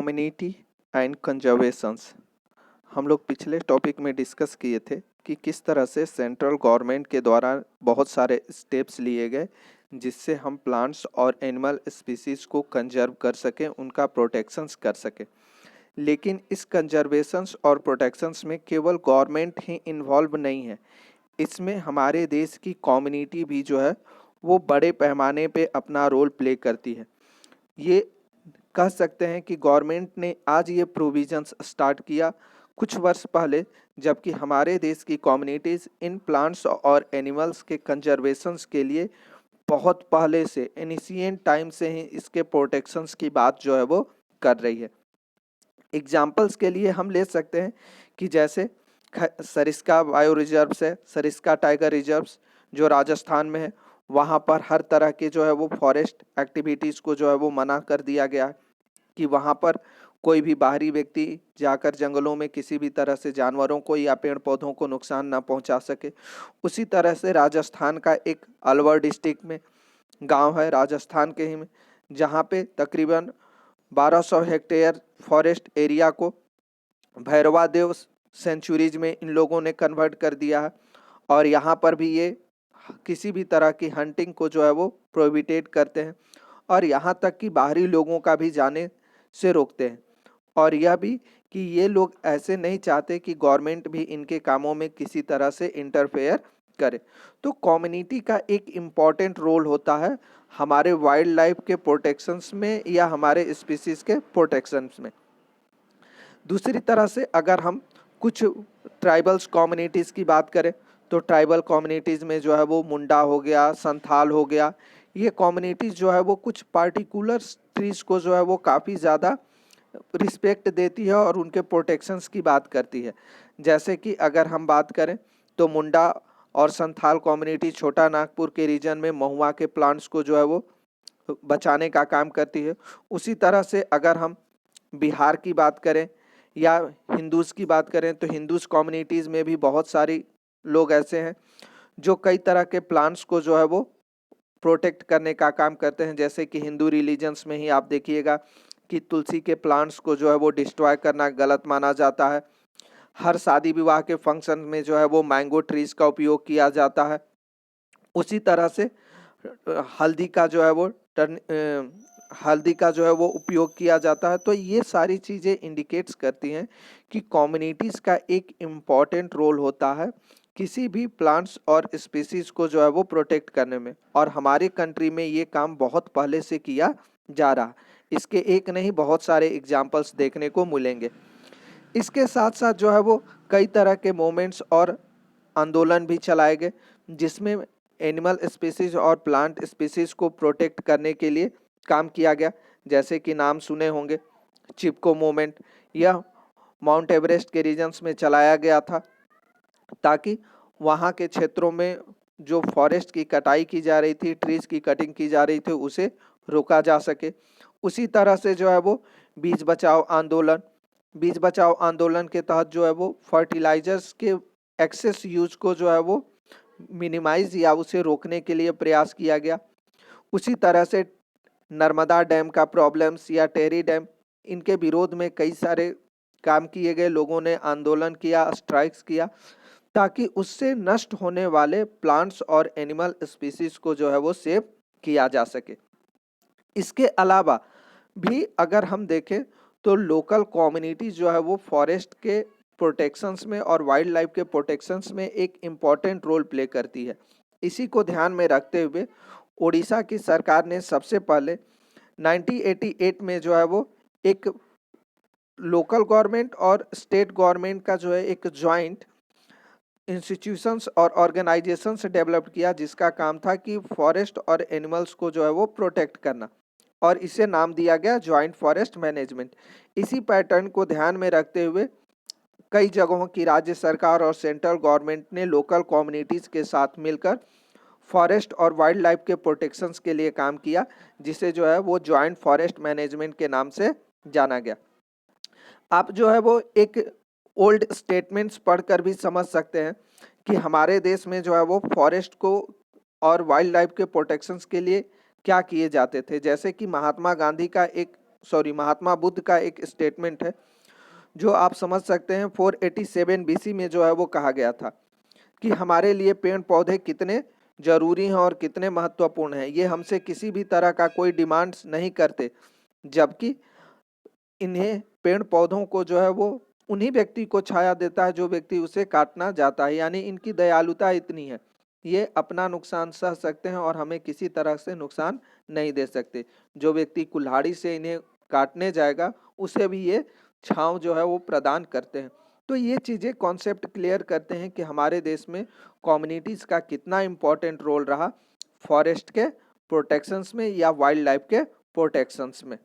Community and conservations. हम लोग पिछले टॉपिक में डिस्कस किए थे कि किस तरह से सेंट्रल गवर्नमेंट के द्वारा बहुत सारे स्टेप्स लिए गए जिससे हम प्लांट्स और एनिमल स्पीसीज को कंजर्व कर सकें, उनका प्रोटेक्शंस कर सकें। लेकिन इस कंजर्वेशंस और प्रोटेक्शंस में केवल गवर्नमेंट ही इन्वॉल्व नहीं है, इसमें हमारे देश की कम्युनिटी भी जो है वो बड़े पैमाने पे अपना रोल प्ले करती है। ये कह सकते हैं कि गवर्नमेंट ने आज ये प्रोविजंस स्टार्ट किया कुछ वर्ष पहले, जबकि हमारे देश की कम्युनिटीज़ इन प्लांट्स और एनिमल्स के कंजर्वेशंस के लिए बहुत पहले से, एनिशिएंट टाइम से ही इसके प्रोटेक्शंस की बात जो है वो कर रही है। एग्जाम्पल्स के लिए हम ले सकते हैं कि जैसे सरिस्का बायो रिजर्व्स है, सरिस्का टाइगर रिजर्व्स जो राजस्थान में है, वहाँ पर हर तरह के जो है वो फॉरेस्ट एक्टिविटीज़ को जो है वो मना कर दिया गया है कि वहाँ पर कोई भी बाहरी व्यक्ति जाकर जंगलों में किसी भी तरह से जानवरों को या पेड़ पौधों को नुकसान ना पहुँचा सके। उसी तरह से राजस्थान का एक अलवर डिस्ट्रिक्ट में गांव है, राजस्थान के ही में, जहाँ पे तकरीबन 1200 हेक्टेयर फॉरेस्ट एरिया को भैरवादेव सेंचुरीज में इन लोगों ने कन्वर्ट कर दिया है। और यहाँ पर भी ये किसी भी तरह की हंटिंग को जो है वो प्रोहिबिटेड करते हैं और यहाँ तक कि बाहरी लोगों का भी जाने से रोकते हैं। और यह भी कि ये लोग ऐसे नहीं चाहते कि गवर्नमेंट भी इनके कामों में किसी तरह से इंटरफेयर करे। तो कम्युनिटी का एक इम्पॉर्टेंट रोल होता है हमारे वाइल्ड लाइफ के प्रोटेक्शंस में या हमारे स्पीसीज के प्रोटेक्शंस में। दूसरी तरह से अगर हम कुछ ट्राइबल्स कम्युनिटीज़ की बात करें तो ट्राइबल कम्युनिटीज़ में जो है वो मुंडा हो गया, संथाल हो गया, ये कम्युनिटीज़ जो है वो कुछ पार्टिकुलर ट्रीज़ को जो है वो काफ़ी ज़्यादा रिस्पेक्ट देती है और उनके प्रोटेक्शंस की बात करती है। जैसे कि अगर हम बात करें तो मुंडा और संथाल कम्युनिटी छोटा नागपुर के रीजन में महुआ के प्लांट्स को जो है वो बचाने का काम करती है। उसी तरह से अगर हम बिहार की बात करें या हिंदूज़ की बात करें तो हिंदूज़ कम्युनिटीज़ में भी बहुत सारी लोग ऐसे हैं जो कई तरह के प्लांट्स को जो है वो प्रोटेक्ट करने का काम करते हैं। जैसे कि हिंदू रिलीजन्स में ही आप देखिएगा कि तुलसी के प्लांट्स को जो है वो डिस्ट्रॉय करना गलत माना जाता है। हर शादी विवाह के फंक्शन में जो है वो मैंगो ट्रीज का उपयोग किया जाता है। उसी तरह से हल्दी का जो है वो हल्दी का जो है वो उपयोग किया जाता है। तो ये सारी चीज़ें इंडिकेट्स करती हैं कि कम्युनिटीज़ का एक इम्पॉर्टेंट रोल होता है किसी भी प्लांट्स और स्पीसीज को जो है वो प्रोटेक्ट करने में। और हमारे कंट्री में ये काम बहुत पहले से किया जा रहा है। इसके एक नहीं बहुत सारे एग्जाम्पल्स देखने को मिलेंगे। इसके साथ साथ जो है वो कई तरह के मूवमेंट्स और आंदोलन भी चलाए गए जिसमें एनिमल स्पीसीज और प्लांट स्पीसीज को प्रोटेक्ट करने के लिए काम किया गया। जैसे कि नाम सुने होंगे चिपको मूवमेंट, यह माउंट एवरेस्ट के रीजन्स में चलाया गया था ताकि वहाँ के क्षेत्रों में जो फॉरेस्ट की कटाई की जा रही थी, ट्रीज की कटिंग की जा रही थी, उसे रोका जा सके। उसी तरह से जो है वो बीज बचाओ आंदोलन, बीज बचाओ आंदोलन के तहत जो है वो फर्टिलाइजर्स के एक्सेस यूज को जो है वो मिनिमाइज या उसे रोकने के लिए प्रयास किया गया। उसी तरह से नर्मदा डैम का प्रॉब्लम्स या टेरी डैम, इनके विरोध में कई सारे काम किए गए, लोगों ने आंदोलन किया, स्ट्राइक्स किया ताकि उससे नष्ट होने वाले प्लांट्स और एनिमल स्पीसीज को जो है वो सेव किया जा सके। इसके अलावा भी अगर हम देखें तो लोकल कम्युनिटी जो है वो फॉरेस्ट के प्रोटेक्शंस में और वाइल्ड लाइफ के प्रोटेक्शंस में एक इम्पॉर्टेंट रोल प्ले करती है। इसी को ध्यान में रखते हुए उड़ीसा की सरकार ने सबसे पहले 1988 में जो है वो एक लोकल गवर्नमेंट और स्टेट गवर्नमेंट का जो है एक जॉइंट इंस्टीट्यूशंस और ऑर्गेनाइजेशंस डेवलप किया जिसका काम था कि फॉरेस्ट और एनिमल्स को जो है वो प्रोटेक्ट करना, और इसे नाम दिया गया जॉइंट फॉरेस्ट मैनेजमेंट। इसी पैटर्न को ध्यान में रखते हुए कई जगहों की राज्य सरकार और सेंट्रल गवर्नमेंट ने लोकल कम्युनिटीज़ के साथ मिलकर फॉरेस्ट और वाइल्ड लाइफ के प्रोटेक्शंस के लिए काम किया, जिसे जो है वो जॉइंट फॉरेस्ट मैनेजमेंट के नाम से जाना गया। आप जो है वो एक ओल्ड स्टेटमेंट्स पढ़कर भी समझ सकते हैं कि हमारे देश में जो है वो फॉरेस्ट को और वाइल्ड लाइफ के प्रोटेक्शंस के लिए क्या किए जाते थे। जैसे कि महात्मा गांधी का एक महात्मा बुद्ध का एक स्टेटमेंट है जो आप समझ सकते हैं 487 बीसी में जो है वो कहा गया था कि हमारे लिए पेड़ पौधे कितने जरूरी हैं और कितने महत्वपूर्ण हैं। ये हमसे किसी भी तरह का कोई डिमांड्स नहीं करते, जबकि इन्हें पेड़ पौधों को जो है वो उन्हीं व्यक्ति को छाया देता है जो व्यक्ति उसे काटना चाहता है। यानी इनकी दयालुता इतनी है, ये अपना नुकसान सह सकते हैं और हमें किसी तरह से नुकसान नहीं दे सकते। जो व्यक्ति कुल्हाड़ी से इन्हें काटने जाएगा उसे भी ये छांव जो है वो प्रदान करते हैं। तो ये चीज़ें कॉन्सेप्ट क्लियर करते हैं कि हमारे देश में कम्युनिटीज़ का कितना इम्पोर्टेंट रोल रहा फॉरेस्ट के प्रोटेक्शंस में या वाइल्ड लाइफ के प्रोटेक्शंस में।